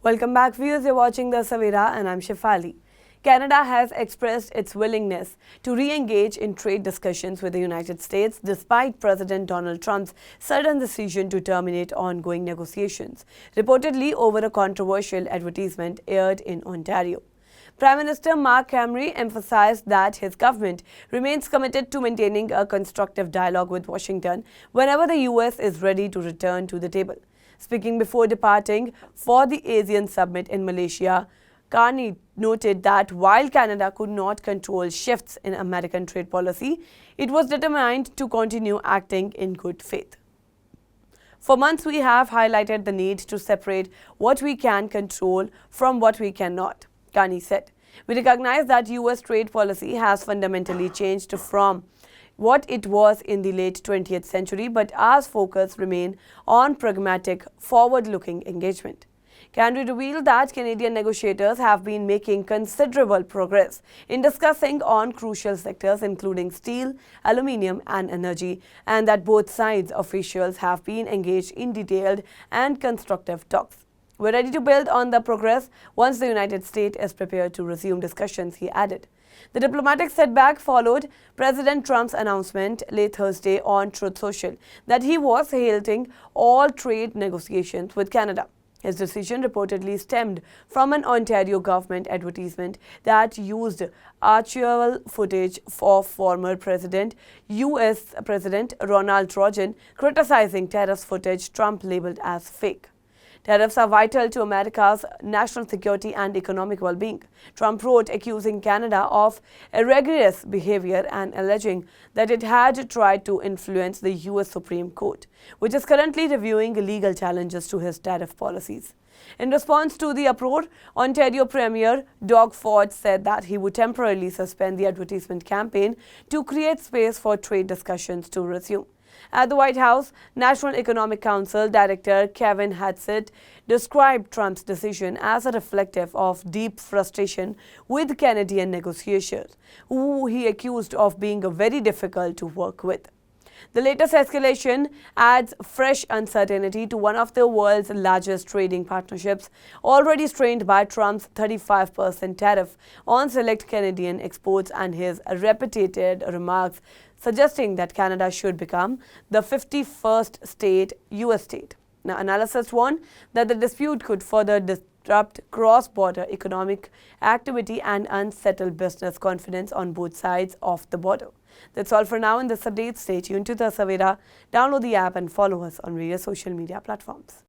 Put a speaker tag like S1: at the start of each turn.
S1: Welcome back, viewers. You're watching the Savera and I'm Shefali. Canada has expressed its willingness to re-engage in trade discussions with the United States despite President Donald Trump's sudden decision to terminate ongoing negotiations, reportedly over a controversial advertisement aired in Ontario. Prime Minister Mark Carney emphasized that his government remains committed to maintaining a constructive dialogue with Washington whenever the US is ready to return to the table. Speaking before departing for the ASEAN Summit in Malaysia, Carney noted that while Canada could not control shifts in American trade policy, it was determined to continue acting in good faith. For months, we have highlighted the need to separate what we can control from what we cannot, Carney said. We recognize that US trade policy has fundamentally changed from what it was in the late 20th century, but our focus remains on pragmatic, forward-looking engagement. Carney revealed that Canadian negotiators have been making considerable progress in discussing on crucial sectors including steel, aluminium and energy, and that both sides officials have been engaged in detailed and constructive talks. We're ready to build on the progress once the United States is prepared to resume discussions, he added. The diplomatic setback followed President Trump's announcement late Thursday on Truth Social that he was halting all trade negotiations with Canada. His decision reportedly stemmed from an Ontario government advertisement that used archival footage of former US President Ronald Reagan criticizing tariff footage Trump labeled as fake. Tariffs are vital to America's national security and economic well-being, Trump wrote, accusing Canada of egregious behavior and alleging that it had tried to influence the US Supreme Court, which is currently reviewing legal challenges to his tariff policies. In response to the uproar, Ontario Premier Doug Ford said that he would temporarily suspend the advertisement campaign to create space for trade discussions to resume. At the White House, National Economic Council Director Kevin Halts described Trump's decision as a reflective of deep frustration with Canadian negotiators, who he accused of being very difficult to work with. The latest escalation adds fresh uncertainty to one of the world's largest trading partnerships, already strained by Trump's 35% tariff on select Canadian exports and his repeated remarks suggesting that Canada should become the 51st US state. Now, analysts warn that the dispute could further disrupt cross-border economic activity and unsettle business confidence on both sides of the border. That's all for now in this update. Stay tuned to the Savera, download the app and follow us on various social media platforms.